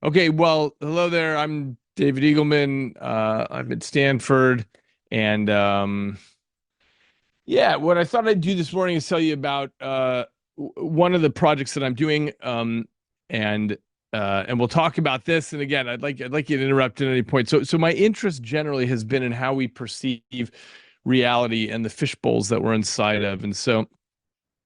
Okay, well, hello there. I'm David Eagleman. I'm at Stanford, and yeah, what I thought I'd do this morning is tell you about one of the projects that I'm doing, and we'll talk about this. And again, I'd like you to interrupt at any point. So my interest generally has been in how we perceive reality and the fish bowls that we're inside of, and so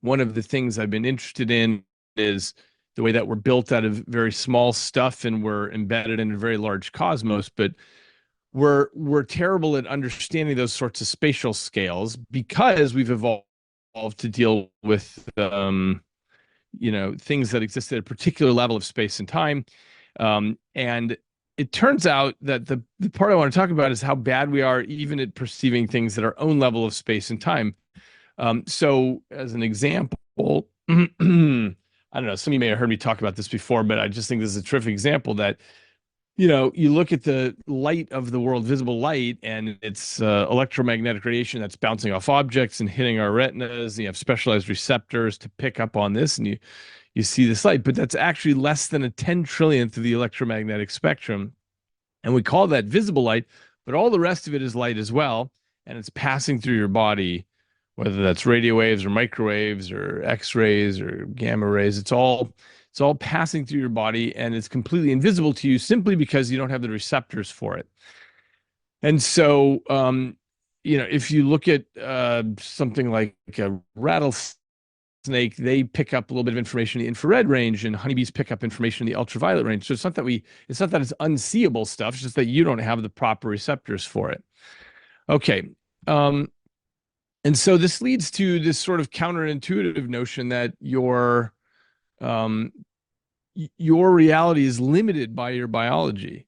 one of the things I've been interested in is the way that we're built out of very small stuff and we're embedded in a very large cosmos, but we're terrible at understanding those sorts of spatial scales because we've evolved to deal with things that exist at a particular level of space and time. And it turns out that the part I want to talk about is how bad we are even at perceiving things at our own level of space and time. So as an example, I don't know, some of you may have heard me talk about this before, but I just think this is a terrific example that, you look at the light of the world, visible light, and it's electromagnetic radiation that's bouncing off objects and hitting our retinas. And you have specialized receptors to pick up on this, and you see this light, but that's actually less than a 10 trillionth of the electromagnetic spectrum. And we call that visible light, but all the rest of it is light as well. And it's passing through your body, whether that's radio waves or microwaves or X-rays or gamma rays. It's all passing through your body, and it's completely invisible to you simply because you don't have the receptors for it. And so, if you look at something like a rattlesnake, they pick up a little bit of information in the infrared range, and honeybees pick up information in the ultraviolet range. So it's not that it's unseeable stuff. It's just that you don't have the proper receptors for it. Okay. And so this leads to this sort of counterintuitive notion that um, your reality is limited by your biology.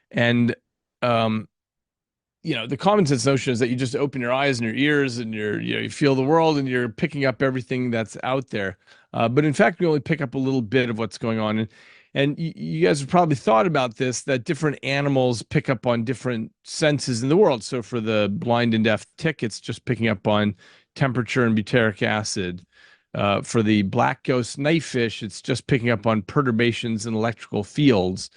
And um, the common sense notion is that you just open your eyes and your ears and you feel the world and you're picking up everything that's out there. But in fact, we only pick up a little bit of what's going on. And you guys have probably thought about this, that different animals pick up on different senses in the world. So for the blind and deaf tick, it's just picking up on temperature and butyric acid. For the black ghost knifefish, it's just picking up on perturbations in electrical fields.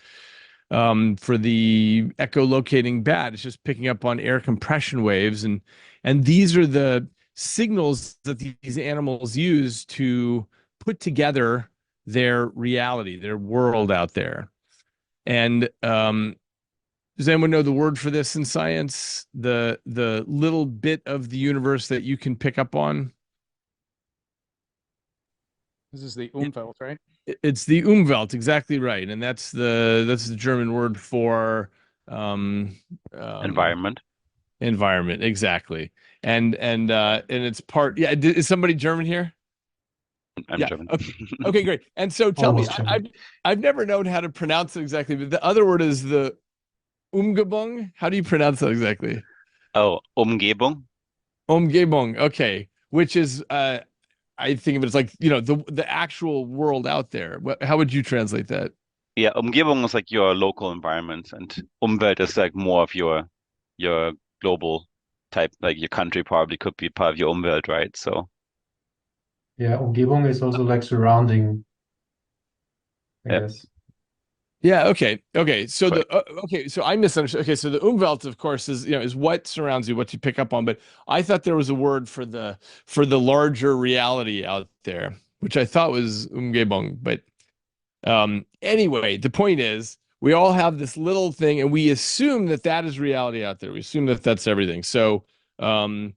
For the echolocating bat, it's just picking up on air compression waves. And these are the signals that these animals use to put together their reality, their world out there. And does anyone know the word for this in science? The little bit of the universe that you can pick up on? This is the Umwelt, right? It's the Umwelt, exactly right, and that's the German word for um, um, Environment. environment, exactly. And it's part. Yeah, is somebody German here? I'm Yeah. German. Okay. Okay, great. And so tell me, Almost German. I've never known how to pronounce it exactly, but the other word is the Umgebung. How do you pronounce that exactly? Oh, Umgebung. Umgebung. Okay, which is I think of it as like, the actual world out there. How would you translate that? Yeah, Umgebung is like your local environment, and Umwelt is like more of your global type. Like your country probably could be part of your Umwelt, right? So Yeah, Umgebung is also like surrounding, I yeah, guess. Yeah. Okay. Okay. So correct. So I misunderstood. Okay. So the Umwelt, of course, is what surrounds you, what you pick up on. But I thought there was a word for the larger reality out there, which I thought was Umgebung. But anyway, the point is, we all have this little thing, and we assume that that is reality out there. We assume that that's everything. So, um,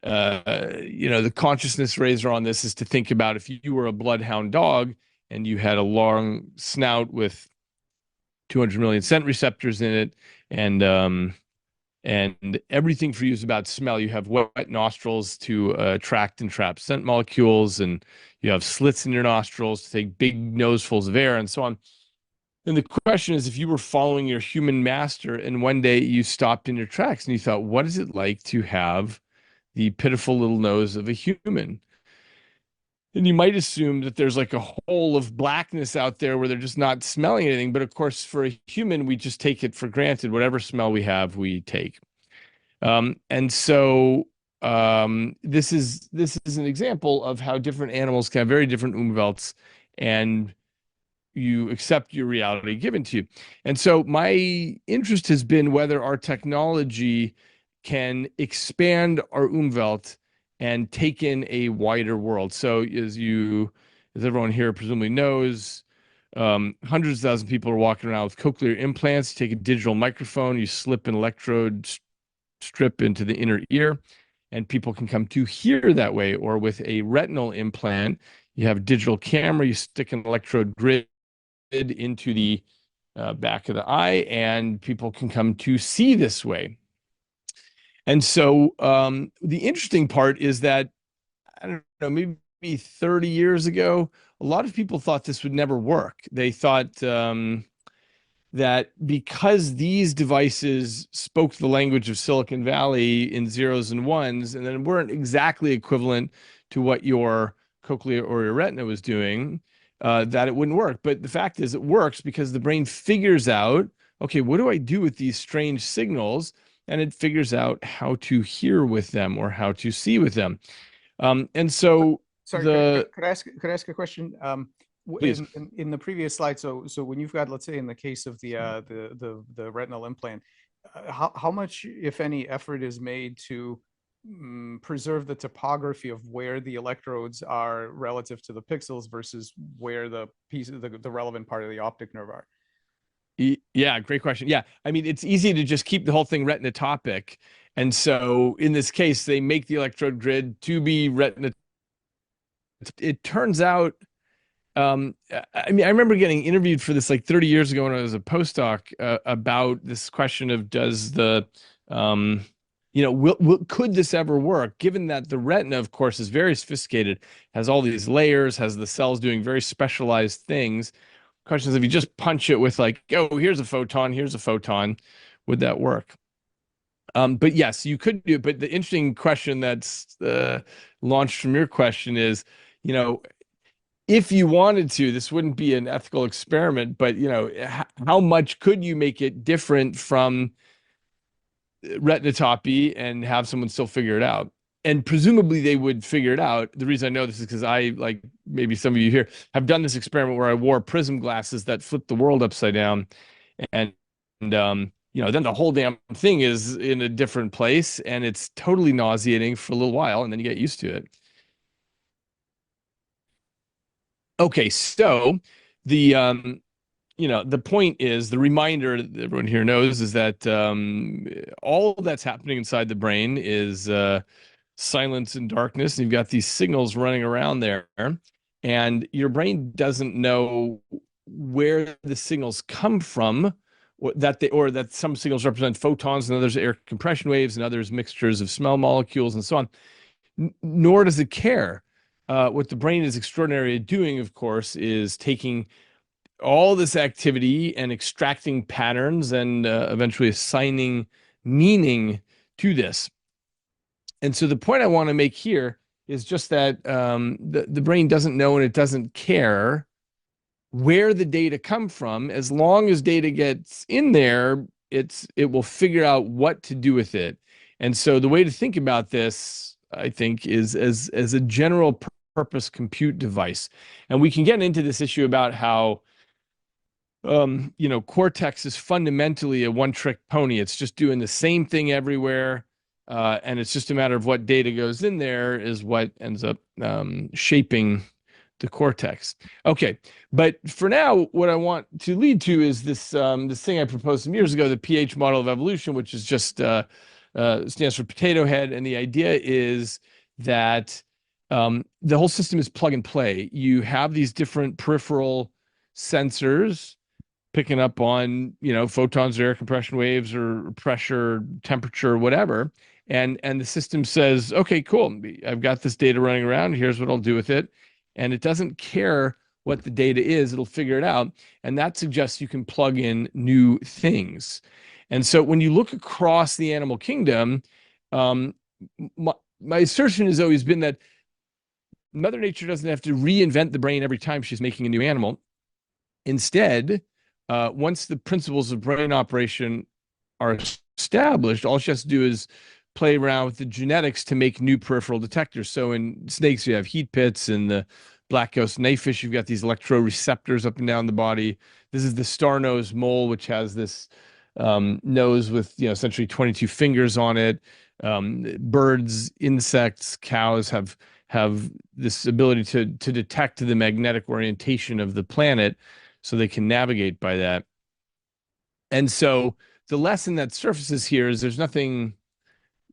the consciousness raiser on this is to think about if you were a bloodhound dog and you had a long snout with 200 million scent receptors in it, and everything for you is about smell. You have wet nostrils to attract and trap scent molecules, and you have slits in your nostrils to take big nosefuls of air, and so on. And the question is, if you were following your human master and one day you stopped in your tracks and you thought, what is it like to have the pitiful little nose of a human? And you might assume that there's like a hole of blackness out there where they're just not smelling anything. But of course, for a human, we just take it for granted. Whatever smell we have, we take. And so this is an example of how different animals can have very different umwelts. And you accept your reality given to you. And so my interest has been whether our technology can expand our Umwelt and take in a wider world. So as everyone here presumably knows, hundreds of thousands of people are walking around with cochlear implants. You take a digital microphone, you slip an electrode strip into the inner ear, and people can come to hear that way. Or with a retinal implant, you have a digital camera, you stick an electrode grid into the back of the eye, and people can come to see this way. And so the interesting part is that, I don't know, maybe 30 years ago, a lot of people thought this would never work. They thought that because these devices spoke the language of Silicon Valley in zeros and ones, and then weren't exactly equivalent to what your cochlea or your retina was doing, that it wouldn't work. But the fact is it works because the brain figures out, okay, what do I do with these strange signals? And it figures out how to hear with them or how to see with them. And so Sorry, could I ask a question? Please. In the previous slide, so when you've got, let's say, in the case of the retinal implant, how much, if any, effort is made to preserve the topography of where the electrodes are relative to the pixels versus where the relevant part of the optic nerve are? Yeah, great question. Yeah, I mean, it's easy to just keep the whole thing retinotopic. And so in this case, they make the electrode grid to be retina. It turns out, I mean, I remember getting interviewed for this like 30 years ago when I was a postdoc about this question of does the, could this ever work? Given that the retina, of course, is very sophisticated, has all these layers, has the cells doing very specialized things. Question is, if you just punch it with like, oh, here's a photon, would that work? But yes, you could do it. But the interesting question that's launched from your question is, if you wanted to, this wouldn't be an ethical experiment, but how much could you make it different from retinotopy and have someone still figure it out? And presumably they would figure it out. The reason I know this is because I, like maybe some of you here, have done this experiment where I wore prism glasses that flipped the world upside down. And then the whole damn thing is in a different place, and it's totally nauseating for a little while, and then you get used to it. Okay, so the point is, the reminder that everyone here knows is that all that's happening inside the brain is silence and darkness, and you've got these signals running around there, and your brain doesn't know where the signals come from, or that some signals represent photons and others air compression waves and others mixtures of smell molecules and so on, nor does it care. What the brain is extraordinary at doing, of course, is taking all this activity and extracting patterns and eventually assigning meaning to this. And so the point I want to make here is just that the brain doesn't know and it doesn't care where the data come from. As long as data gets in there, it will figure out what to do with it. And so the way to think about this, I think, is as a general purpose compute device. And we can get into this issue about how Cortex is fundamentally a one-trick pony. It's just doing the same thing everywhere. And it's just a matter of what data goes in there is what ends up shaping the cortex. Okay, but for now, what I want to lead to is this thing I proposed some years ago, the pH model of evolution, which is just stands for potato head. And the idea is that the whole system is plug and play. You have these different peripheral sensors picking up on photons or air compression waves or pressure, temperature, whatever. And the system says, okay, cool, I've got this data running around. Here's what I'll do with it. And it doesn't care what the data is. It'll figure it out. And that suggests you can plug in new things. And so when you look across the animal kingdom, my assertion has always been that Mother Nature doesn't have to reinvent the brain every time she's making a new animal. Instead, once the principles of brain operation are established, all she has to do is play around with the genetics to make new peripheral detectors. So in snakes, you have heat pits, and the black ghost knifefish, you've got these electroreceptors up and down the body. This is the star-nosed mole, which has this nose with, essentially 22 fingers on it. Birds, insects, cows have this ability to detect the magnetic orientation of the planet, so they can navigate by that. And so the lesson that surfaces here is there's nothing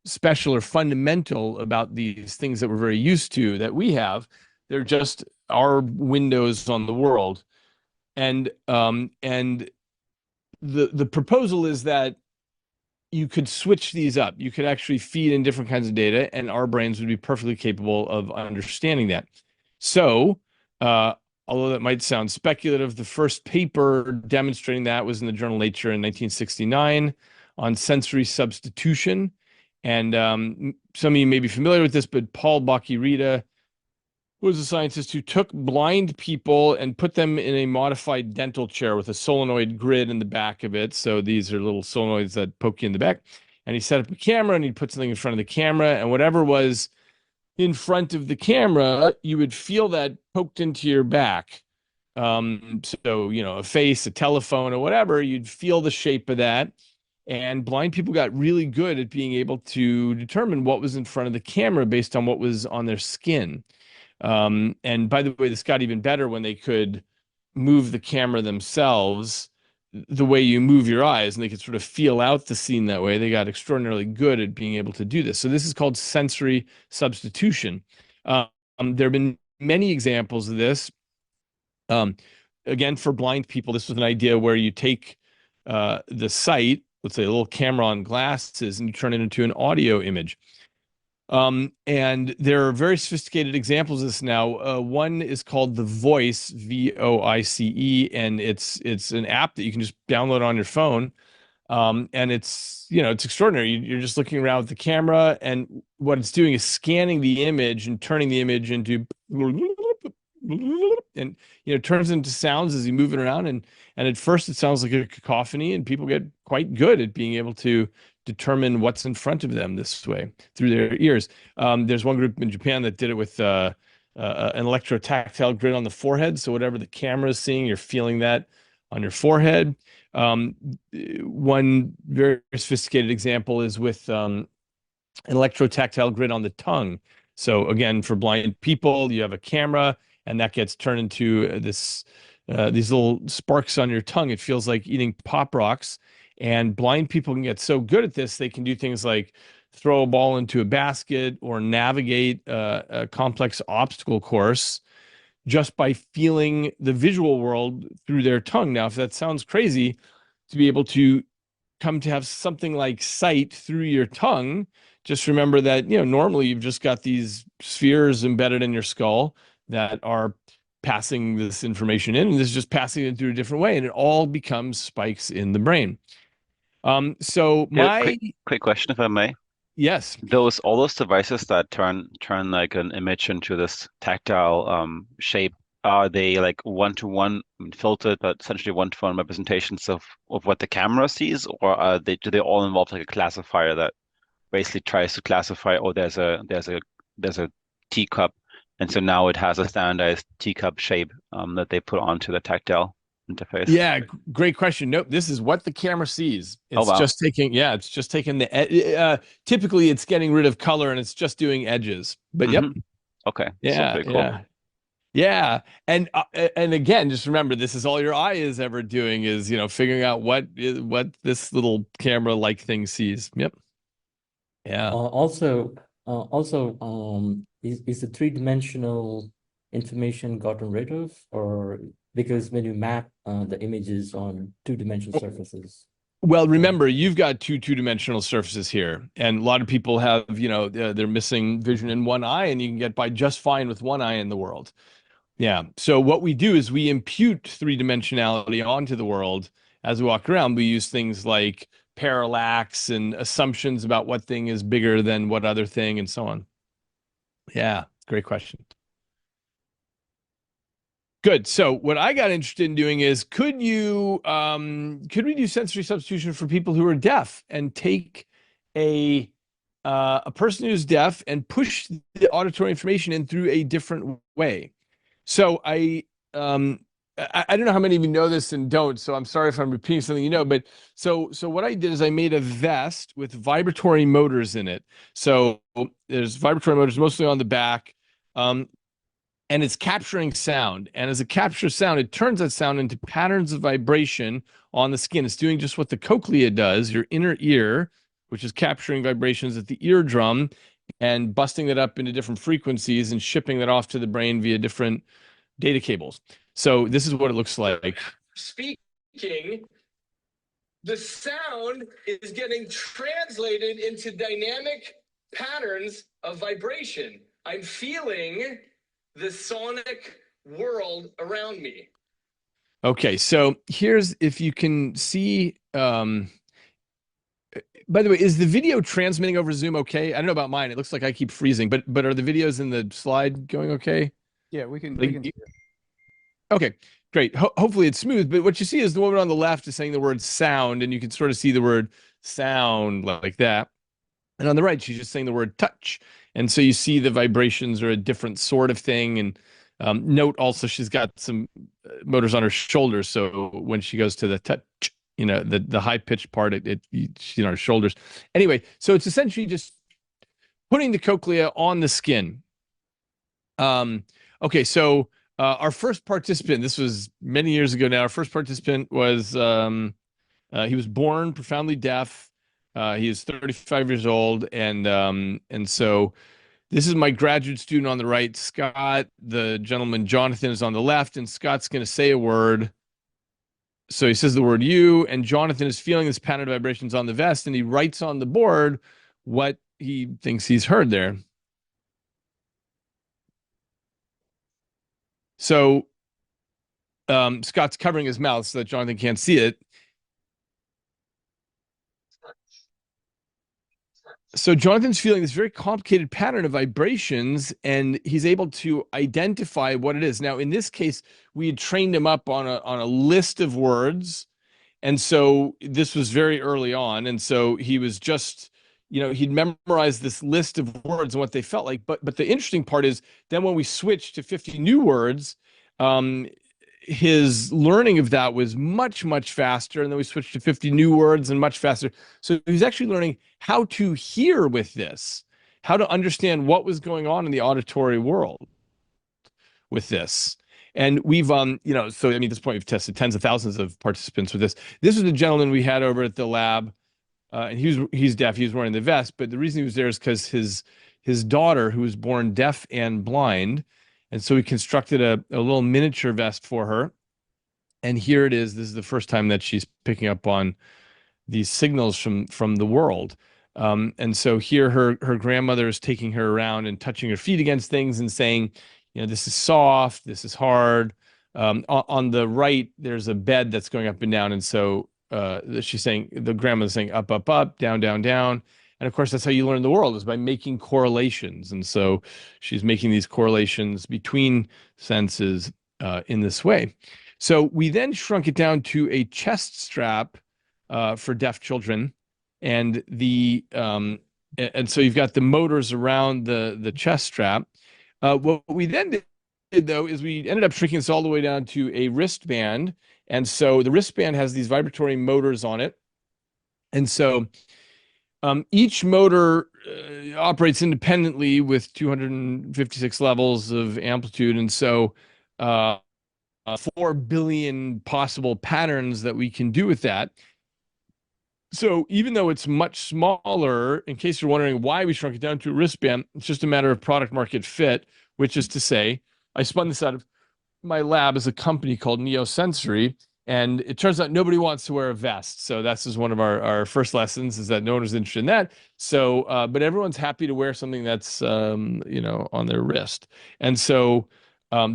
special or fundamental about these things that we're very used to that we have. They're just our windows on the world. And the proposal is that you could switch these up. You could actually feed in different kinds of data, and our brains would be perfectly capable of understanding that. So, although that might sound speculative, the first paper demonstrating that was in the journal Nature in 1969 on sensory substitution. And some of you may be familiar with this, but Paul Bocchi-Rita was a scientist who took blind people and put them in a modified dental chair with a solenoid grid in the back of it. So these are little solenoids that poke you in the back. And he set up a camera, and he'd put something in front of the camera, and whatever was in front of the camera, you would feel that poked into your back. So, a face, a telephone, or whatever, you'd feel the shape of that. And blind people got really good at being able to determine what was in front of the camera based on what was on their skin. And by the way, this got even better when they could move the camera themselves the way you move your eyes, and they could sort of feel out the scene that way. They got extraordinarily good at being able to do this. So this is called sensory substitution. There have been many examples of this. Again, for blind people, this was an idea where you take the sight, let's say a little camera on glasses, and you turn it into an audio image. And there are very sophisticated examples of this now. One is called The Voice, VOICE, and it's an app that you can just download on your phone. And it's extraordinary. You're just looking around with the camera, and what it's doing is scanning the image and turning the image into, and it turns into sounds as you move it around. And at first it sounds like a cacophony, and people get quite good at being able to determine what's in front of them this way through their ears. There's one group in Japan that did it with an electrotactile grid on the forehead. So whatever the camera is seeing, you're feeling that on your forehead. One very sophisticated example is with an electrotactile grid on the tongue. So again, for blind people, you have a camera, and that gets turned into these little sparks on your tongue. It feels like eating Pop Rocks. And blind people can get so good at this, they can do things like throw a ball into a basket or navigate a complex obstacle course just by feeling the visual world through their tongue. Now, if that sounds crazy, to be able to come to have something like sight through your tongue, just remember that, normally you've just got these spheres embedded in your skull that are passing this information in, and this is just passing it through a different way, and it all becomes spikes in the brain. So quick question, if I may. Yes. All those devices that turn like an image into this tactile shape, are they like one-to-one filtered, but essentially one-to-one representations of what the camera sees, or do they all involve like a classifier that basically tries to classify, oh, there's a teacup, and so now it has a standardized teacup shape that they put onto the tactile interface? Yeah, great question. Nope, this is what the camera sees. It's wow. just taking the typically it's getting rid of color, and it's just doing edges. But yep. Okay. Yeah, so cool. yeah. And again, just remember, this is all your eye is ever doing is, figuring out what this little camera-like thing sees. Yep. Yeah. Also, is the three-dimensional information gotten rid of, or because when you map the images on two-dimensional surfaces? Well, remember, you've got two-dimensional surfaces here, and a lot of people have, they're missing vision in one eye, and you can get by just fine with one eye in the world. Yeah. So what we do is we impute three-dimensionality onto the world as we walk around. We use things like parallax and assumptions about what thing is bigger than what other thing, and so on. Yeah, great question. Good. So what I got interested in doing is, could we do sensory substitution for people who are deaf and take a person who's deaf and push the auditory information in through a different way? So I don't know how many of you know this and don't, so I'm sorry if I'm repeating something you know, but so what I did is I made a vest with vibratory motors in it. So there's vibratory motors mostly on the back, and it's capturing sound. And as it captures sound, it turns that sound into patterns of vibration on the skin. It's doing just what the cochlea does, your inner ear, which is capturing vibrations at the eardrum and busting that up into different frequencies and shipping that off to the brain via different data cables. So this is what it looks like. Speaking, the sound is getting translated into dynamic patterns of vibration. I'm feeling the sonic world around me. Okay, so here's, if you can see, by the way, is the video transmitting over Zoom okay? I don't know about mine. It looks like I keep freezing, but are the videos in the slide going okay? Yeah, we can see it. Okay, great. Hopefully it's smooth, but what you see is the woman on the left is saying the word sound, and you can sort of see the word sound like that. And on the right, she's just saying the word touch. And so you see the vibrations are a different sort of thing. And note also, she's got some motors on her shoulders. So when she goes to the touch, you know, the high pitched part, she's on her shoulders. Anyway, so it's essentially just putting the cochlea on the skin. Okay, so our first participant, this was many years ago now, our first participant was, he was born profoundly deaf. He is 35 years old. And so this is my graduate student on the right, Scott. The gentleman, Jonathan, is on the left, and Scott's going to say a word. So he says the word you, and Jonathan is feeling this pattern of vibrations on the vest, and he writes on the board what he thinks he's heard there. So Scott's covering his mouth so that Jonathan can't see it. So Jonathan's feeling this very complicated pattern of vibrations, and he's able to identify what it is. Now, in this case, we had trained him up on a list of words, and so this was very early on, and so he was just, you know, he'd memorized this list of words and what they felt like. But the interesting part is then when we switched to 50 new words, his learning of that was much, much faster. And then we switched to 50 new words and much faster. So he's actually learning how to hear with this, how to understand what was going on in the auditory world with this. And we've, you know, so I mean, at this point, we've tested tens of thousands of participants with this. This was the gentleman we had over at the lab, and he's deaf. He was wearing the vest, but the reason he was there is because his daughter, who was born deaf and blind, and so we constructed a little miniature vest for her. And here it is. This is the first time that she's picking up on these signals from the world. And so here her grandmother is taking her around and touching her feet against things and saying, you know, this is soft, this is hard. On the right, there's a bed that's going up and down. And so she's saying, the grandmother's saying up, up, up, down, down, down. And of course, that's how you learn the world, is by making correlations. And so she's making these correlations between senses in this way. So we then shrunk it down to a chest strap for deaf children. And so you've got the motors around the chest strap. What we then did, though, is we ended up shrinking this all the way down to a wristband. And so the wristband has these vibratory motors on it. And so each motor operates independently with 256 levels of amplitude. And so 4 billion possible patterns that we can do with that. So even though it's much smaller, in case you're wondering why we shrunk it down to a wristband, it's just a matter of product market fit, which is to say, I spun this out of my lab as a company called Neosensory. And it turns out nobody wants to wear a vest. So that's just one of our first lessons, is that no one is interested in that. So, but everyone's happy to wear something that's, you know, on their wrist. And so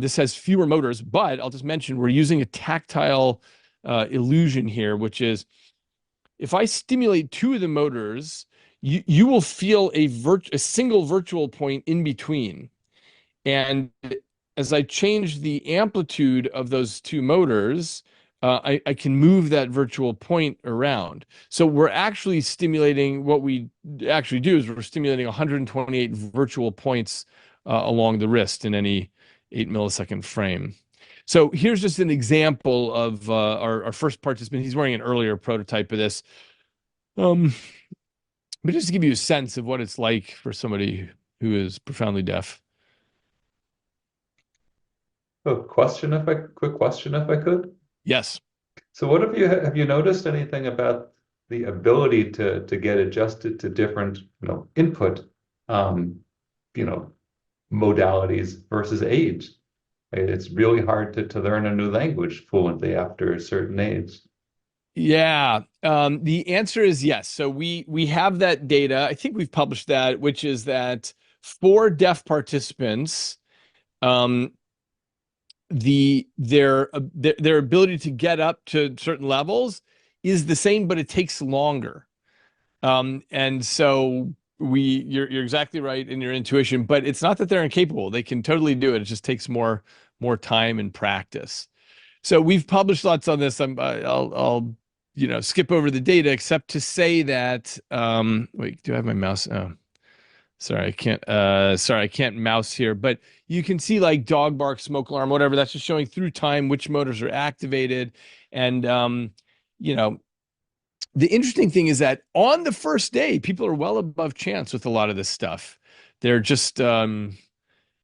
this has fewer motors, but I'll just mention we're using a tactile illusion here, which is if I stimulate 2 of the motors, you will feel a single virtual point in between. And as I change the amplitude of those 2 motors, I can move that virtual point around. So we're actually stimulating, what we actually do is we're stimulating 128 virtual points along the wrist in any 8 millisecond frame. So here's just an example of our first participant. He's wearing an earlier prototype of this. But just to give you a sense of what it's like for somebody who is profoundly deaf. Quick question if I could. Yes. So what have you noticed anything about the ability to get adjusted to different, input, modalities versus age? It's really hard to learn a new language fluently after a certain age. Yeah, the answer is yes. So we have that data. I think we've published that, which is that for deaf participants, their ability to get up to certain levels is the same, but it takes longer. And so you're exactly right in your intuition, but it's not that they're incapable. They can totally do it. It just takes more time and practice. So we've published lots on this. I'll skip over the data except to say that wait, do I have my mouse? Oh, sorry, I can't mouse here, but you can see like dog bark, smoke alarm, whatever. That's just showing through time which motors are activated. And the interesting thing is that on the first day, people are well above chance with a lot of this stuff. They're just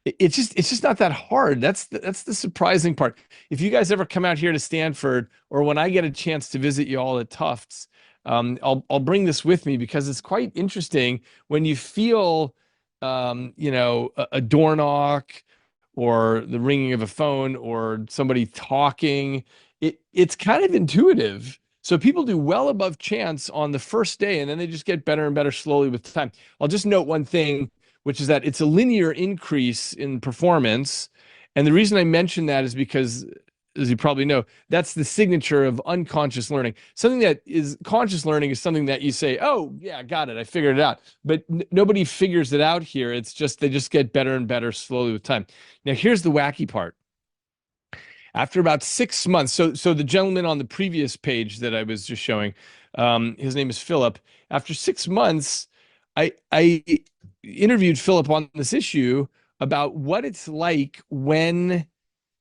it's just not that hard. That's the surprising part. If you guys ever come out here to Stanford, or when I get a chance to visit you all at Tufts, I'll bring this with me because it's quite interesting when you feel a door knock or the ringing of a phone or somebody talking. It's kind of intuitive. So people do well above chance on the first day, and then they just get better and better slowly with time. I'll just note one thing, which is that it's a linear increase in performance. And the reason I mention that is because, as you probably know, that's the signature of unconscious learning. Something that is conscious learning is something that you say, oh, yeah, got it, I figured it out. But nobody figures it out here. It's just, they just get better and better slowly with time. Now, here's the wacky part. After about 6 months, so the gentleman on the previous page that I was just showing, his name is Philip. After 6 months, I interviewed Philip on this issue about what it's like when,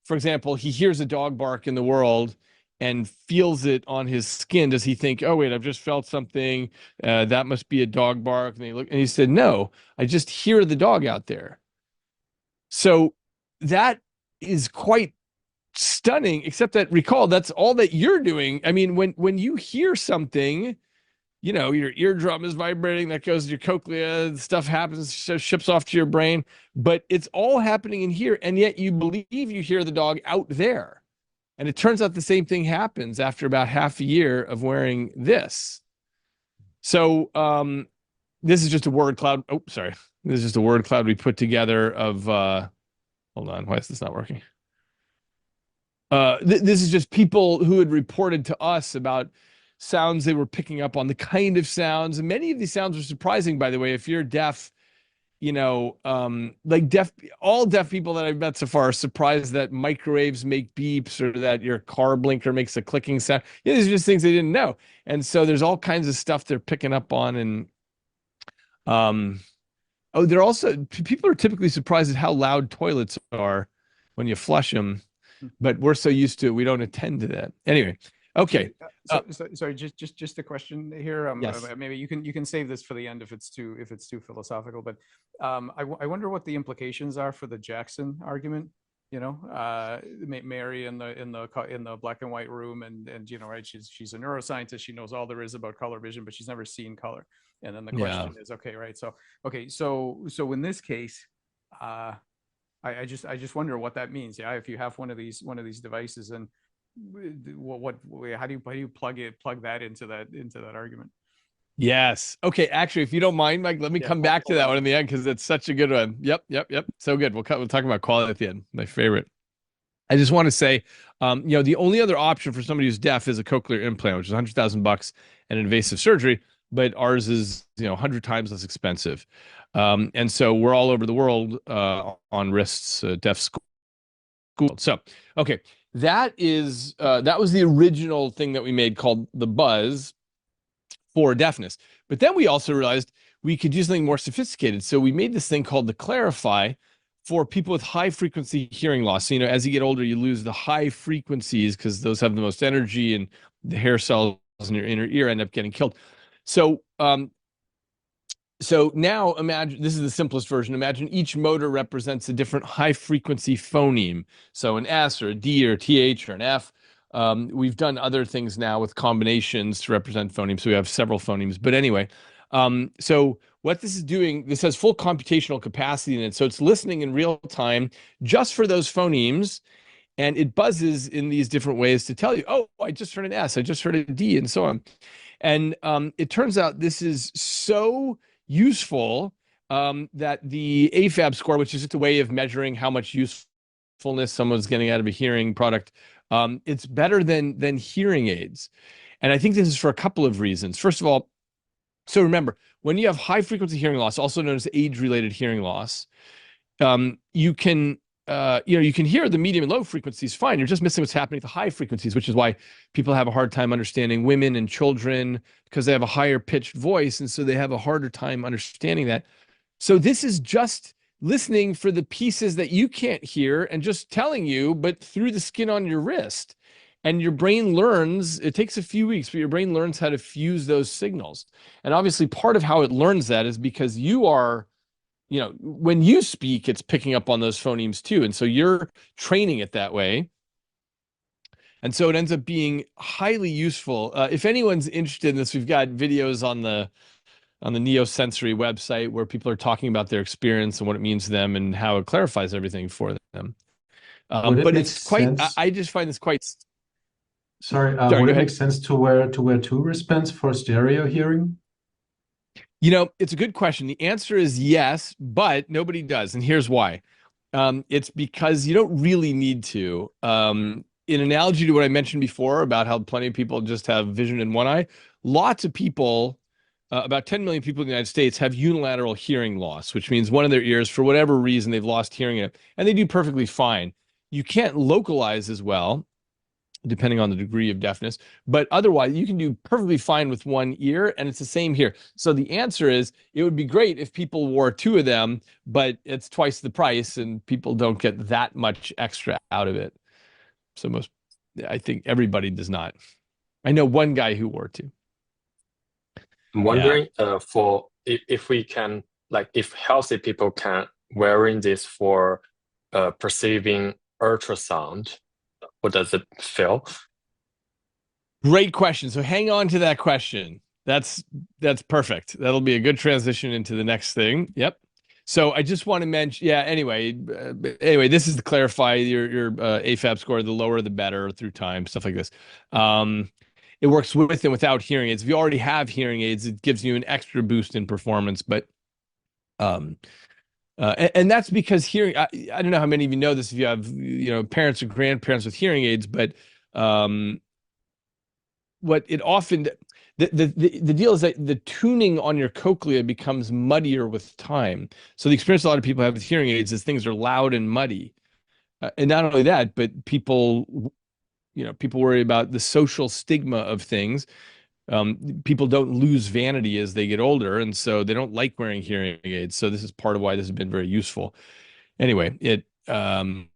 for example, he hears a dog bark in the world and feels it on his skin. Does he think, oh, wait, I've just felt something, that must be a dog bark? And he said, no, I just hear the dog out there. So that is quite stunning, except that, recall, that's all that you're doing. I mean, when you hear something, your eardrum is vibrating, that goes to your cochlea, stuff happens, ships off to your brain, but it's all happening in here, and yet you believe you hear the dog out there. And it turns out the same thing happens after about half a year of wearing this. So this is just a word cloud. Oh, sorry. This is just a word cloud we put together of, hold on, why is this not working? This is just people who had reported to us about sounds they were picking up on, the kind of sounds. And many of these sounds are surprising, by the way. If you're deaf, like all deaf people that I've met so far are surprised that microwaves make beeps or that your car blinker makes a clicking sound. Yeah, these are just things they didn't know. And so there's all kinds of stuff they're picking up on. And they're also, people are typically surprised at how loud toilets are when you flush them. But we're so used to it, we don't attend to that. Anyway, okay. Sorry, just a question here. Yes. Maybe you can save this for the end if it's too philosophical. But I wonder what the implications are for the Jackson argument. Mary in the black and white room, and right, she's a neuroscientist. She knows all there is about color vision, but she's never seen color. And then the question is, okay, right? So in this case, I just wonder what that means. Yeah, if you have one of these devices, and how do you plug that into that argument? Yes. Okay. Actually, if you don't mind, Mike, let me come back to that one in the end because it's such a good one. Yep. So good. We'll talk about quality at the end. My favorite. I just want to say, the only other option for somebody who's deaf is a cochlear implant, which is $100,000 and invasive surgery. But ours is 100 times less expensive. And so we're all over the world on wrists, deaf school. So, okay, that was the original thing that we made called the Buzz for deafness. But then we also realized we could use something more sophisticated. So we made this thing called the Clarify for people with high frequency hearing loss. So, as you get older, you lose the high frequencies because those have the most energy, and the hair cells in your inner ear end up getting killed. So, so now imagine, this is the simplest version. Imagine each motor represents a different high frequency phoneme. So an S or a D or a TH or an F. We've done other things now with combinations to represent phonemes. So we have several phonemes. But anyway, so what this is doing, this has full computational capacity in it. So it's listening in real time just for those phonemes. And it buzzes in these different ways to tell you, oh, I just heard an S, I just heard a D, and so on. And it turns out this is so useful that the AFAB score, which is just a way of measuring how much usefulness someone's getting out of a hearing product, it's better than hearing aids. And I think this is for a couple of reasons. First of all, so remember, when you have high frequency hearing loss, also known as age-related hearing loss, you can hear the medium and low frequencies fine. You're just missing what's happening at the high frequencies, which is why people have a hard time understanding women and children, because they have a higher pitched voice. And so they have a harder time understanding that. So this is just listening for the pieces that you can't hear and just telling you, but through the skin on your wrist. And your brain learns, it takes a few weeks, but your brain learns how to fuse those signals. And obviously part of how it learns that is because you are, when you speak, it's picking up on those phonemes too. And so you're training it that way. And so it ends up being highly useful. If anyone's interested in this, we've got videos on the Neosensory website where people are talking about their experience and what it means to them and how it clarifies everything for them. But it's quite, I just find this quite... Sorry, would it make sense to wear two wristbands for stereo hearing? It's a good question. The answer is yes, but nobody does. And here's why. It's because you don't really need to. In analogy to what I mentioned before about how plenty of people just have vision in one eye, lots of people, about 10 million people in the United States have unilateral hearing loss, which means one of their ears, for whatever reason, they've lost hearing in it, and they do perfectly fine. You can't localize as well, depending on the degree of deafness, but otherwise you can do perfectly fine with one ear, and it's the same here. So the answer is, it would be great if people wore two of them, but it's twice the price and people don't get that much extra out of it. So I think everybody does not. I know one guy who wore two. I'm wondering for if we can, like, if healthy people can wearing this for perceiving ultrasound, what does it feel? Great question. So hang on to that question. That's perfect. That'll be a good transition into the next thing. Yep. So I just want to mention, anyway, this is to clarify your AFAB score, the lower the better through time, stuff like this. It works with and without hearing aids. If you already have hearing aids, it gives you an extra boost in performance, but and that's because hearing, I don't know how many of you know this, if you have, parents or grandparents with hearing aids, but what it often, the deal is that the tuning on your cochlea becomes muddier with time. So the experience a lot of people have with hearing aids is things are loud and muddy. And not only that, but people worry about the social stigma of things. People don't lose vanity as they get older, and so they don't like wearing hearing aids. So this is part of why this has been very useful. Anyway, it loud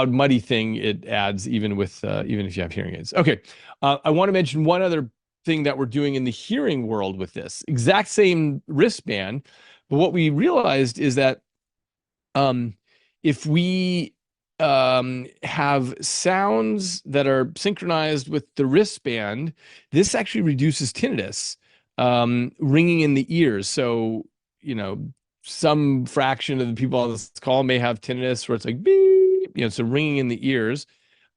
muddy thing it adds even if you have hearing aids. Okay, I want to mention one other thing that we're doing in the hearing world with this exact same wristband, but what we realized is that if we have sounds that are synchronized with the wristband, this actually reduces tinnitus, ringing in the ears. So, some fraction of the people on this call may have tinnitus where it's like beep, so ringing in the ears.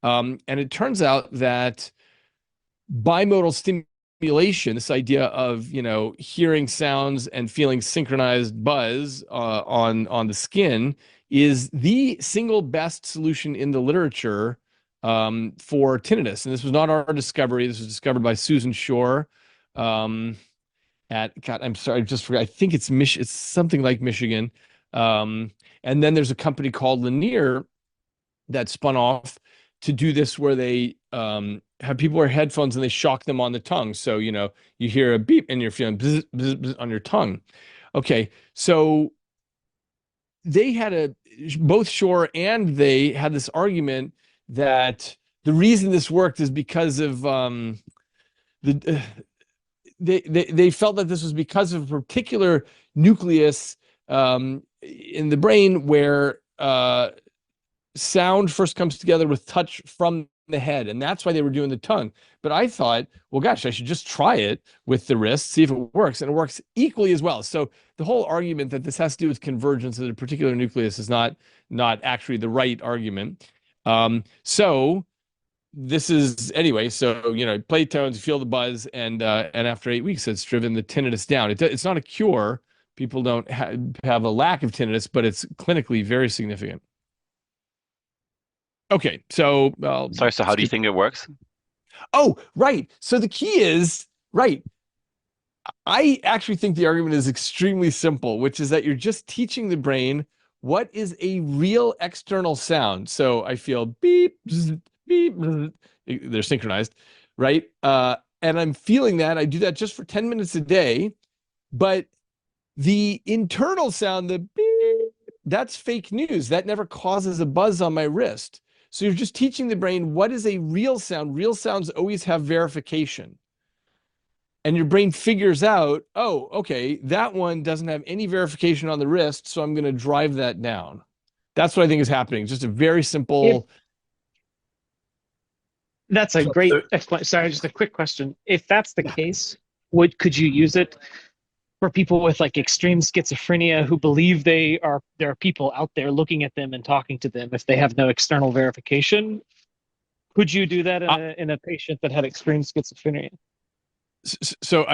And it turns out that bimodal stimulation, this idea of, hearing sounds and feeling synchronized buzz on the skin, is the single best solution in the literature for tinnitus. And this was not our discovery. This was discovered by Susan Shore I'm sorry, I just forgot. I think it's something like Michigan. And then there's a company called Lanier that spun off to do this where they have people wear headphones and they shock them on the tongue. So, you hear a beep and you're feeling bzz, bzz, bzz on your tongue. Okay, so both Shore and they had this argument that the reason this worked is because of they felt that this was because of a particular nucleus in the brain where sound first comes together with touch from the head, and that's why they were doing the tongue. But I thought, well, gosh, I should just try it with the wrist, see if it works, and it works equally as well. So the whole argument that this has to do with convergence of a particular nucleus is not actually the right argument. So this is anyway. So play tones, feel the buzz, and after 8 weeks, it's driven the tinnitus down. It's not a cure. People don't have a lack of tinnitus, but it's clinically very significant. Okay, so sorry. So how do you think it works? Oh, right. So the key is right. I actually think the argument is extremely simple, which is that you're just teaching the brain what is a real external sound. So I feel beep, zzz, beep, zzz. They're synchronized, right? And I'm feeling that. I do that just for 10 minutes a day, but the internal sound, the beep, that's fake news. That never causes a buzz on my wrist. So you're just teaching the brain what is a real sound. Real sounds always have verification. And your brain figures out, oh, okay, that one doesn't have any verification on the wrist, so I'm going to drive that down. That's what I think is happening. Just a very simple... That's a great explanation. Sorry, just a quick question. If that's the case, could you use it for people with like extreme schizophrenia who believe there are people out there looking at them and talking to them if they have no external verification? Could you do that in a patient that had extreme schizophrenia? So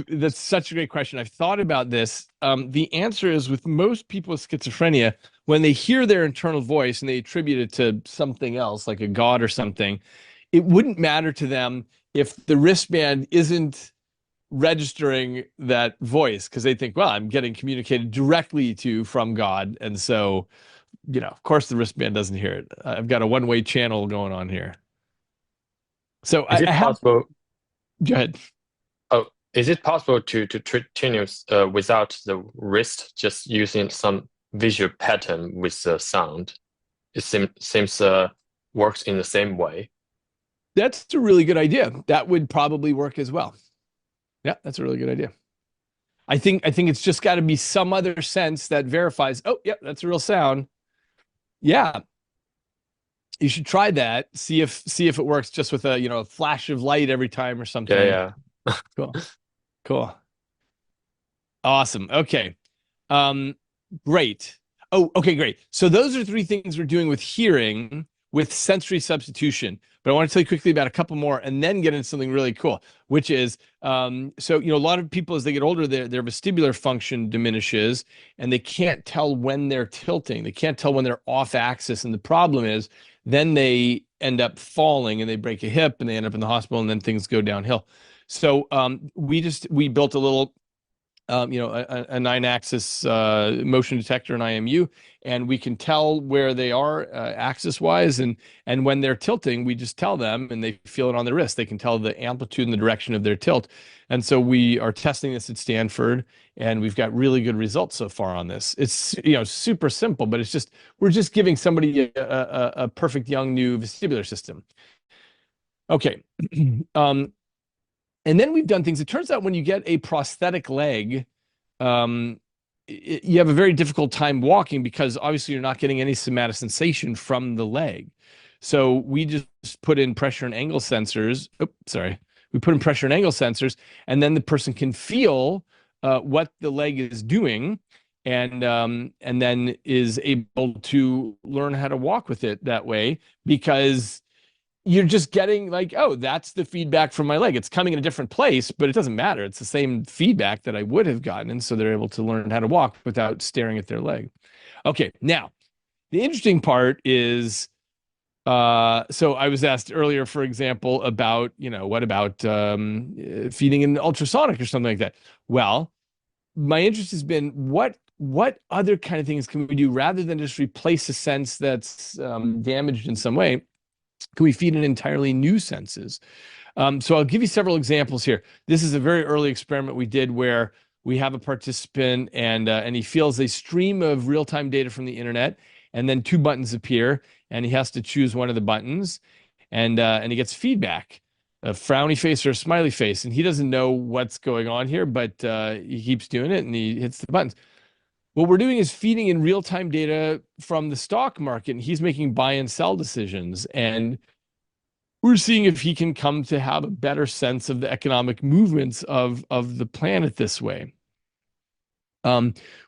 that's such a great question. I've thought about this. The answer is with most people with schizophrenia, when they hear their internal voice and they attribute it to something else, like a god or something, it wouldn't matter to them if the wristband isn't registering that voice, because they think, well, I'm getting communicated directly to from God. And so, of course the wristband doesn't hear it. I've got a one-way channel going on here. So is it possible? Go ahead. Oh, is it possible to treat tinnitus without the wrist, just using some visual pattern with the sound? It seems works in the same way. That's a really good idea. That would probably work as well. Yeah, that's a really good idea. I think it's just got to be some other sense that verifies, oh, yeah, that's a real sound. Yeah. You should try that. See if it works just with a flash of light every time or something. Yeah. Cool. Awesome. Okay. Great. Oh, okay, great. So those are 3 things we're doing with hearing with sensory substitution. But I want to tell you quickly about a couple more and then get into something really cool, which is, a lot of people as they get older, their vestibular function diminishes and they can't tell when they're tilting. They can't tell when they're off axis. And the problem is then they end up falling and they break a hip and they end up in the hospital and then things go downhill. So we built a little, a 9-axis motion detector, an IMU, and we can tell where they are axis-wise, and when they're tilting, we just tell them, and they feel it on the wrist. They can tell the amplitude and the direction of their tilt, and so we are testing this at Stanford, and we've got really good results so far on this. It's super simple, but it's just we're just giving somebody a perfect young new vestibular system. Okay. And then we've done things. It turns out when you get a prosthetic leg, you have a very difficult time walking because obviously you're not getting any somatic sensation from the leg. So we just put in pressure and angle sensors. We put in pressure and angle sensors, and then the person can feel what the leg is doing, and then is able to learn how to walk with it that way, because you're just getting like, oh, that's the feedback from my leg. It's coming in a different place, but it doesn't matter. It's the same feedback that I would have gotten. And so they're able to learn how to walk without staring at their leg. Okay, now, the interesting part is, so I was asked earlier, for example, about, what about feeding in ultrasonic or something like that? Well, my interest has been what other kind of things can we do rather than just replace a sense that's damaged in some way? Can we feed in entirely new senses? So I'll give you several examples here. This is a very early experiment we did where we have a participant and he feels a stream of real-time data from the internet, and then 2 buttons appear, and he has to choose one of the buttons, and he gets feedback, a frowny face or a smiley face, and he doesn't know what's going on here, but he keeps doing it and he hits the buttons. What we're doing is feeding in real-time data from the stock market, and he's making buy and sell decisions, and we're seeing if he can come to have a better sense of the economic movements of the planet this way.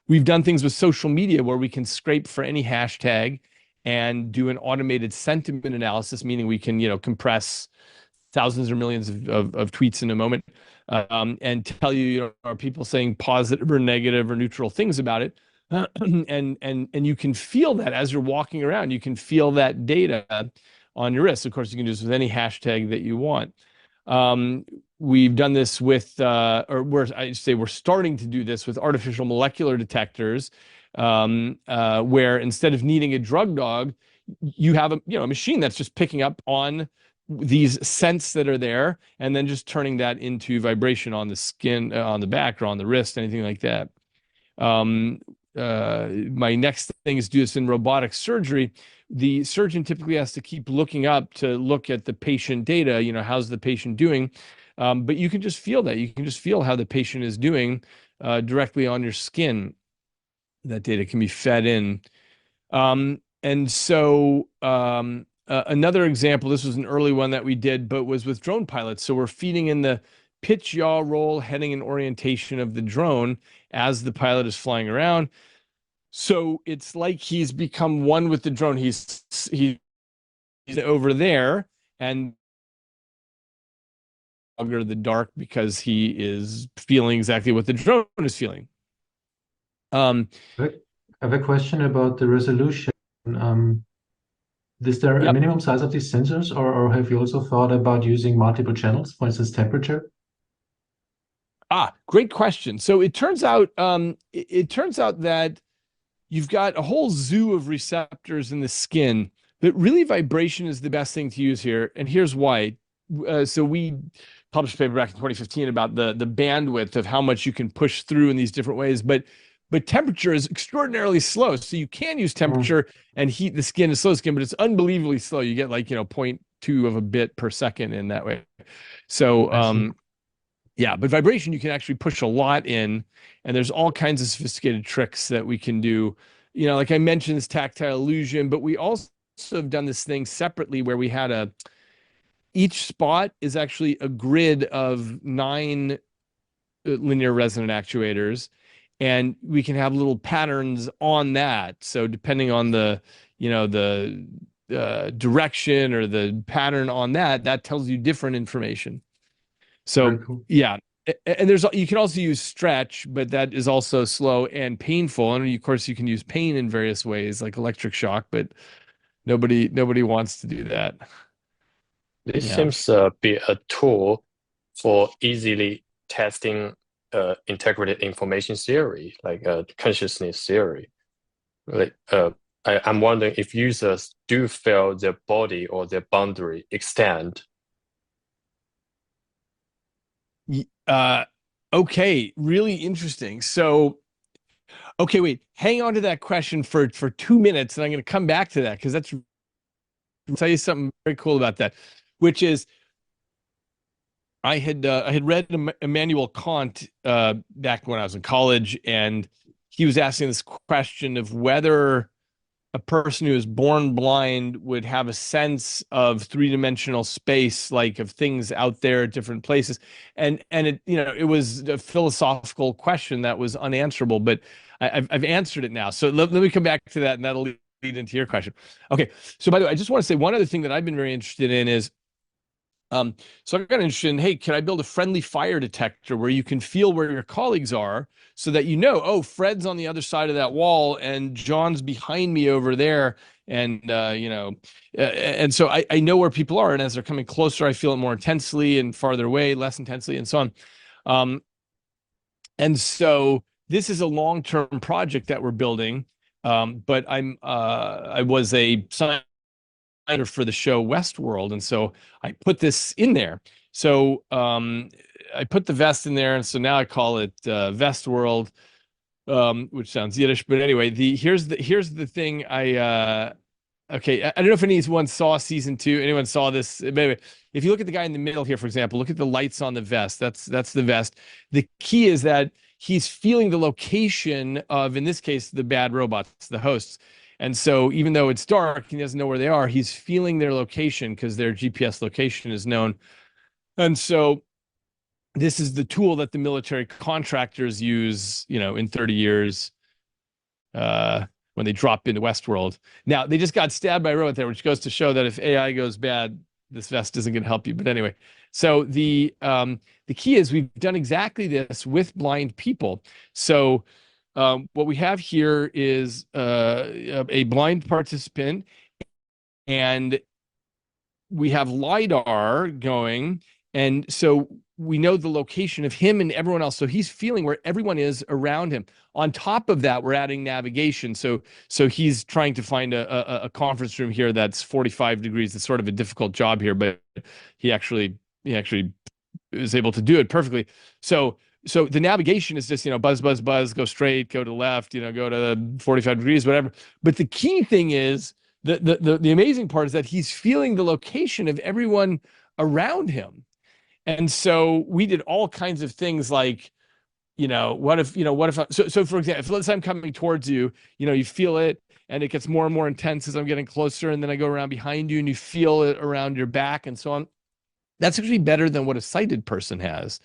We've done things with social media where we can scrape for any hashtag and do an automated sentiment analysis, meaning we can, compress thousands or millions of tweets in a moment, and tell you, are people saying positive or negative or neutral things about it? And you can feel that as you're walking around. You can feel that data on your wrist. Of course, you can do this with any hashtag that you want. We've done this with, we're starting to do this with artificial molecular detectors, where instead of needing a drug dog, you have a machine that's just picking up on these scents that are there, and then just turning that into vibration on the skin, on the back or on the wrist, anything like that. My next thing is do this in robotic surgery. The surgeon typically has to keep looking up to look at the patient data, how's the patient doing? But you can just feel that. You can just feel how the patient is doing directly on your skin. That data can be fed in. And so another example, this was an early one that we did, but was with drone pilots. So we're feeding in the pitch, yaw, roll, heading, and orientation of the drone as the pilot is flying around. So it's like he's become one with the drone. He's over there and the dark because he is feeling exactly what the drone is feeling. I have a question about the resolution. Is there a minimum size of these sensors, or have you also thought about using multiple channels, for instance, temperature? Great question. So it turns out that you've got a whole zoo of receptors in the skin, but really vibration is the best thing to use here. And here's why. So we published a paper back in 2015 about the bandwidth of how much you can push through in these different ways, but temperature is extraordinarily slow. So you can use temperature and heat the skin, is slow skin, but it's unbelievably slow. You get like, 0.2 of a bit per second in that way. So, yeah, but vibration, you can actually push a lot in, and there's all kinds of sophisticated tricks that we can do. Like I mentioned, this tactile illusion, but we also have done this thing separately where we had each spot is actually a grid of 9 linear resonant actuators, and we can have little patterns on that. So depending on the direction or the pattern on that tells you different information. So cool. Yeah, and you can also use stretch, but that is also slow and painful. And of course, you can use pain in various ways, like electric shock, but nobody wants to do that. This seems to be a tool for easily testing integrated information theory, like consciousness theory. Like I'm wondering if users do feel their body or their boundary extend. Okay, really interesting. So, okay, wait, hang on to that question for 2 minutes, and I'm going to come back to that because I'll tell you something very cool about that, which is I had read Immanuel Kant back when I was in college, and he was asking this question of whether a person who is born blind would have a sense of 3-dimensional space, like of things out there at different places. And it was a philosophical question that was unanswerable, but I've answered it now. So let me come back to that, and that'll lead into your question. Okay. So by the way, I just want to say one other thing that I've been very interested in is, so I got interested in, hey, can I build a friendly fire detector where you can feel where your colleagues are so that oh, Fred's on the other side of that wall and John's behind me over there. And, and so I know where people are. And as they're coming closer, I feel it more intensely, and farther away, less intensely, and so on. And so this is a long-term project that we're building. But I was a scientist for the show Westworld, and so I put this in there. So I put the vest in there, and so now I call it Vest World, which sounds Yiddish. But anyway, here's the thing. Okay, I don't know if anyone saw season 2. Anyone saw this? But anyway, if you look at the guy in the middle here, for example, look at the lights on the vest. That's the vest. The key is that he's feeling the location of, in this case, the bad robots, the hosts. And so even though it's dark, he doesn't know where they are, he's feeling their location because their GPS location is known. And so this is the tool that the military contractors use, in 30 years when they drop into Westworld. Now, they just got stabbed by a robot there, which goes to show that if AI goes bad, this vest isn't going to help you. But anyway, so the key is we've done exactly this with blind people. So what we have here is a blind participant, and we have LiDAR going, and so we know the location of him and everyone else. So he's feeling where everyone is around him. On top of that, we're adding navigation. So he's trying to find a conference room here that's 45 degrees. It's sort of a difficult job here, but he actually is able to do it perfectly. So the navigation is just, buzz, buzz, buzz, go straight, go to the left, go to 45 degrees, whatever. But the key thing is, the amazing part is that he's feeling the location of everyone around him. And so we did all kinds of things like, what if so for example, if let's say I'm coming towards you, you feel it and it gets more and more intense as I'm getting closer. And then I go around behind you and you feel it around your back and so on. That's actually better than what a sighted person has.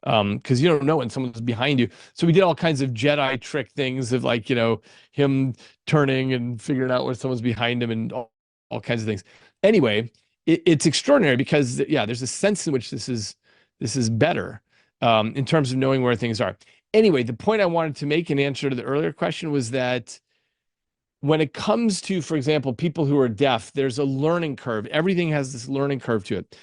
Because you don't know when someone's behind you. So we did all kinds of Jedi trick things of like, him turning and figuring out where someone's behind him and all kinds of things. Anyway, it's extraordinary because there's a sense in which this is better in terms of knowing where things are. Anyway, the point I wanted to make in answer to the earlier question was that when it comes to, for example, people who are deaf, there's a learning curve. Everything has this learning curve to it.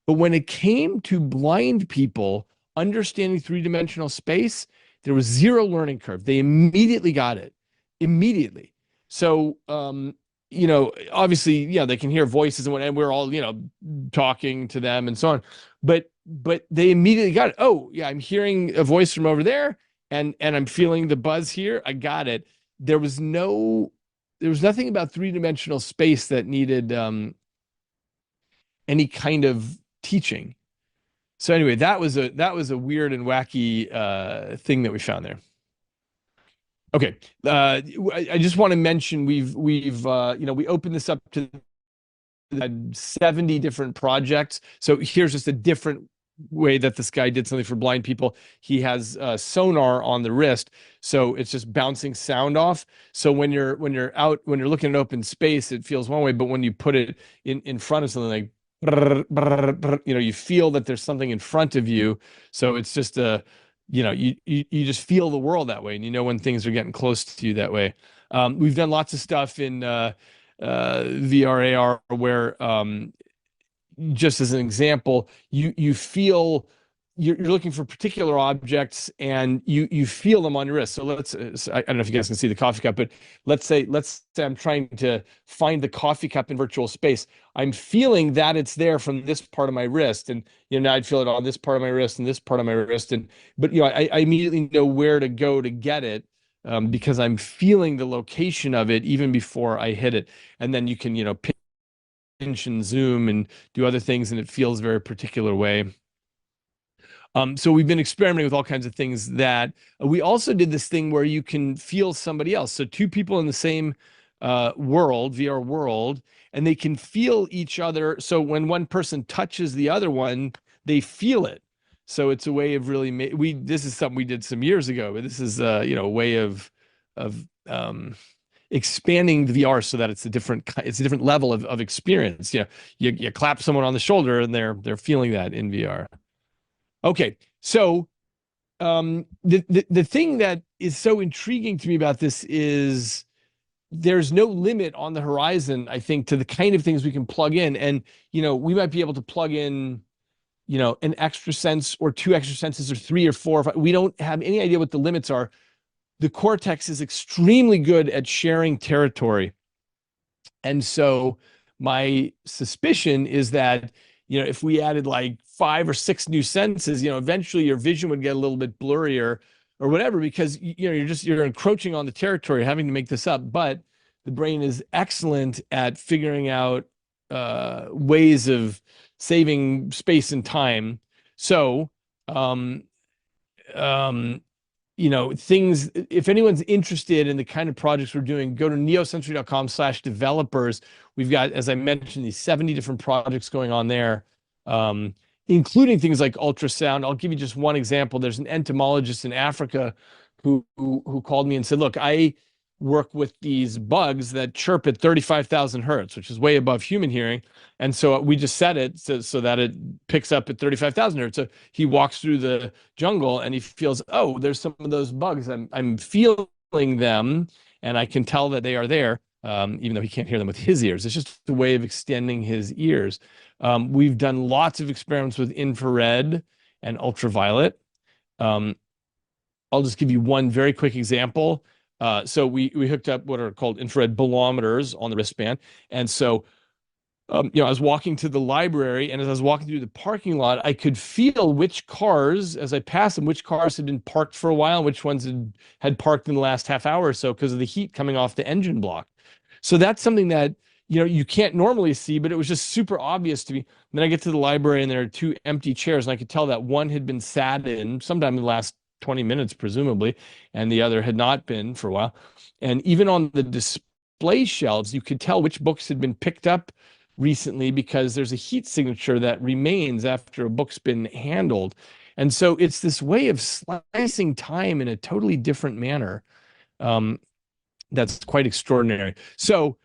But when it came to blind people understanding three-dimensional space, there was zero learning curve. They immediately got it. Immediately. So obviously, they can hear voices and we're all, talking to them and so on. But they immediately got it. Oh, yeah, I'm hearing a voice from over there and I'm feeling the buzz here. I got it. There was nothing about three-dimensional space that needed any kind of teaching. So anyway, that was a weird and wacky thing that we found there. Okay, I just want to mention we opened this up to 70 different projects. So here's just a different way that this guy did something for blind people. He has sonar on the wrist, so it's just bouncing sound off. So when you're looking at open space, it feels one way, but when you put it in front of something like you feel that there's something in front of you. So it's just you just feel the world that way, and when things are getting close to you that way. We've done lots of stuff in VR AR where just as an example, you feel you're looking for particular objects and you feel them on your wrist. So I don't know if you guys can see the coffee cup, but let's say I'm trying to find the coffee cup in virtual space. I'm feeling that it's there from this part of my wrist, and now I'd feel it on this part of my wrist and this part of my wrist, but I immediately know where to go to get it because I'm feeling the location of it even before I hit it, and then you can pinch and zoom and do other things, and it feels a very particular way. So we've been experimenting with all kinds of things that we also did this thing where you can feel somebody else. So two people in the same VR world, and they can feel each other. So when one person touches the other one, they feel it. So it's a way of really this is something we did some years ago, but this is a way of expanding the VR so that it's a different level of experience. You clap someone on the shoulder and they're feeling that in VR. Okay, so the thing that is so intriguing to me about this is there's no limit on the horizon, I think, to the kind of things we can plug in. And, we might be able to plug in, an extra sense or two extra senses or three or four or five. We don't have any idea what the limits are. The cortex is extremely good at sharing territory. And so my suspicion is that if we added like 5 or 6 new senses, eventually your vision would get a little bit blurrier or whatever, because you're encroaching on the territory, having to make this up. But the brain is excellent at figuring out ways of saving space and time. So things, if anyone's interested in the kind of projects we're doing, go to neosensory.com/developers. We've got, as I mentioned, these 70 different projects going on there, including things like ultrasound. I'll give you just one example. There's an entomologist in Africa who called me and said, look, I work with these bugs that chirp at 35,000 hertz, which is way above human hearing. And so we just set it so that it picks up at 35,000 hertz. So he walks through the jungle and he feels, oh, there's some of those bugs. I'm feeling them, and I can tell that they are there, even though he can't hear them with his ears. It's just a way of extending his ears. We've done lots of experiments with infrared and ultraviolet. I'll just give you one very quick example. So we hooked up what are called infrared bolometers on the wristband. And so, I was walking to the library, and as I was walking through the parking lot, I could feel which cars, as I passed them, which cars had been parked for a while, and which ones had parked in the last half hour or so because of the heat coming off the engine block. So that's something that, you can't normally see, but it was just super obvious to me. And then I get to the library, and there are 2 empty chairs, and I could tell that one had been sat in sometime in the last 20 minutes, presumably, and the other had not been for a while. And even on the display shelves, you could tell which books had been picked up recently because there's a heat signature that remains after a book's been handled. And so it's this way of slicing time in a totally different manner. That's quite extraordinary. So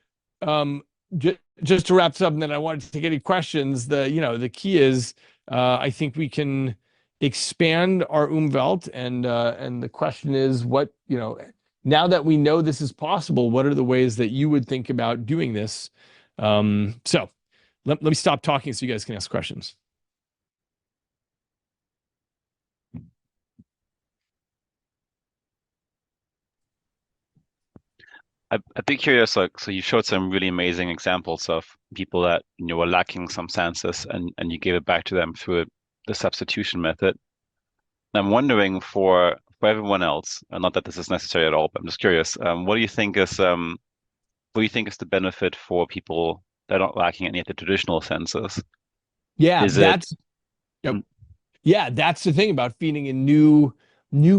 just to wrap this up, and then I wanted to take any questions. The key is, I think we can expand our Umwelt, and the question is, what, now that we know this is possible, what are the ways that you would think about doing this? So let me stop talking so you guys can ask questions. I'd be curious, so you showed some really amazing examples of people that were lacking some senses, and you gave it back to them through the substitution method. I'm wondering for everyone else, and not that this is necessary at all, but I'm just curious, what do you think is the benefit for people that are not lacking any of the traditional senses? Yeah, that's the thing about feeding in new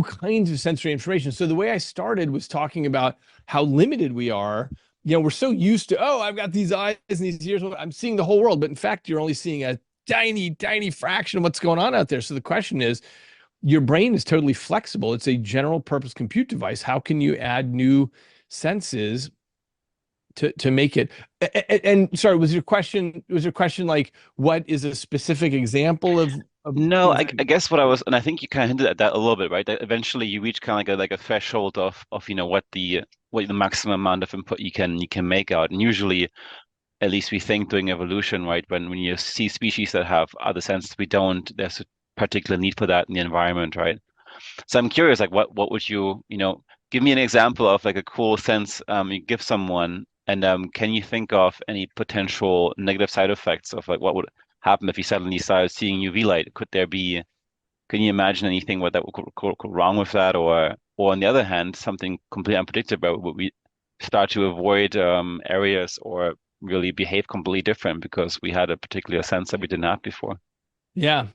kinds of sensory information. So the way I started was talking about how limited we are. We're so used to, oh, I've got these eyes and these ears, I'm seeing the whole world, but in fact, you're only seeing a tiny fraction of what's going on out there. So the question is, your brain is totally flexible. It's a general purpose compute device. How can you add new senses to make it? And sorry, was your question like, what is a specific example of No, I guess what I was, and I think you kind of hinted at that a little bit, right? That eventually you reach kind of like a threshold of what the maximum amount of input you can make out. And usually, at least we think during evolution, right, when you see species that have other senses we don't, there's a particular need for that in the environment, right? So I'm curious, like what would you give me an example of like a cool sense you give someone, and can you think of any potential negative side effects of like what would happen if you suddenly started seeing UV light? Can you imagine anything that could go wrong with that, or on the other hand, something completely unpredictable? Would we start to avoid areas or really behave completely different because we had a particular sense that we didn't have before? Yeah.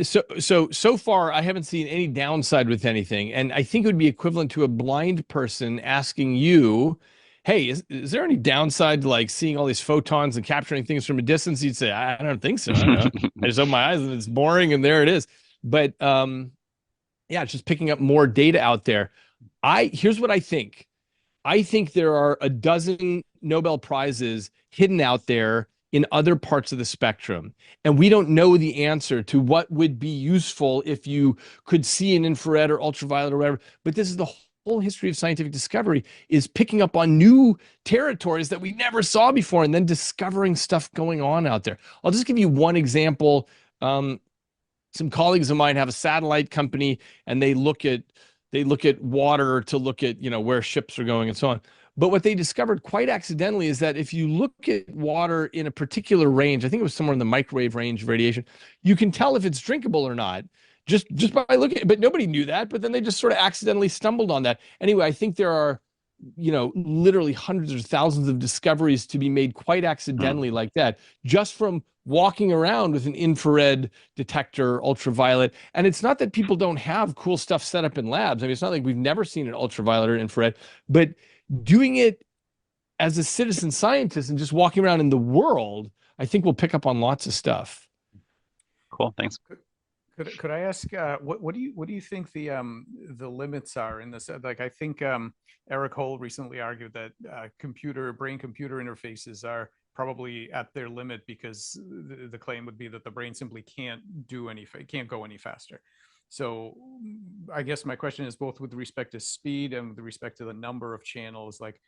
So far, I haven't seen any downside with anything, and I think it would be equivalent to a blind person asking you, hey, is there any downside to like seeing all these photons and capturing things from a distance? You'd say, I don't think so. I don't know. I just open my eyes and it's boring, and there it is. But it's just picking up more data out there. Here's what I think. I think there are a dozen Nobel Prizes hidden out there in other parts of the spectrum, and we don't know the answer to what would be useful if you could see an infrared or ultraviolet or whatever. But this is the whole history of scientific discovery, is picking up on new territories that we never saw before and then discovering stuff going on out there. I'll just give you one example. Some colleagues of mine have a satellite company, and they look at water to look at where ships are going and so on. But what they discovered quite accidentally is that if you look at water in a particular range, I think it was somewhere in the microwave range of radiation, you can tell if it's drinkable or not just by looking at it. But nobody knew that, but then they just sort of accidentally stumbled on that. Anyway, I think there are, you know, literally hundreds or thousands of discoveries to be made quite accidentally like that, just from walking around with an infrared detector, ultraviolet. And it's not that people don't have cool stuff set up in labs. I mean, it's not like we've never seen an ultraviolet or infrared, but doing it as a citizen scientist and just walking around in the world, I think we'll pick up on lots of stuff. Cool, thanks. Could I ask what do you think the limits are in this? Like, I think Eric Hole recently argued that brain-computer interfaces are probably at their limit, because the claim would be that the brain simply can't go any faster. So I guess my question is, both with respect to speed and with respect to the number of channels, like,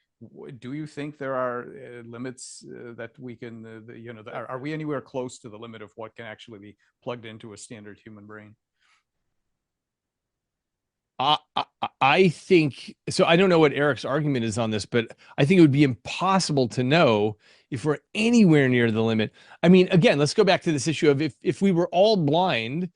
do you think there are limits that we can, you know, are we anywhere close to the limit of what can actually be plugged into a standard human brain? I think so. I don't know what Eric's argument is on this, but I think it would be impossible to know if we're anywhere near the limit. I mean, again, let's go back to this issue of if we were all blind,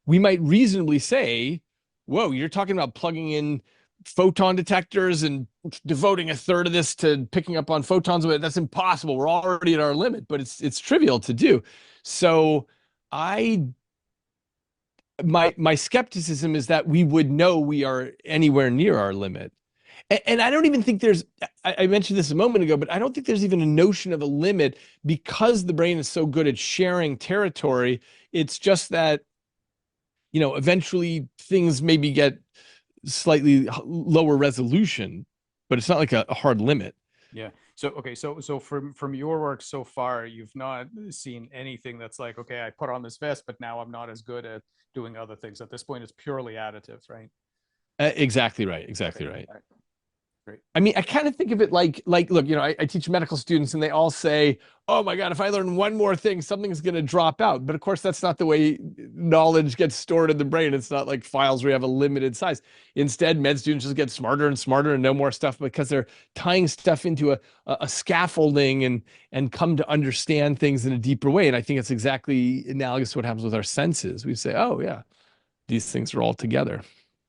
we might reasonably say, whoa, you're talking about plugging in photon detectors and devoting a third of this to picking up on photons. That's impossible. We're already at our limit, but it's trivial to do. So my skepticism is that we would know we are anywhere near our limit. And I don't even think I mentioned this a moment ago, but I don't think there's even a notion of a limit, because the brain is so good at sharing territory. It's just that, you know, eventually things maybe get slightly lower resolution, but it's not like a hard limit. Yeah. So, okay. So from your work so far, you've not seen anything that's like, okay, I put on this vest, but now I'm not as good at doing other things. At this point, it's purely additive, right? Exactly right. Exactly Okay. right. All right. Great. I mean, I kind of think of it like, look, you know, I teach medical students and they all say, oh my God, if I learn one more thing, something's going to drop out. But of course, that's not the way knowledge gets stored in the brain. It's not like files where you have a limited size. Instead, med students just get smarter and smarter and know more stuff, because they're tying stuff into a scaffolding and come to understand things in a deeper way. And I think it's exactly analogous to what happens with our senses. We say, oh yeah, these things are all together.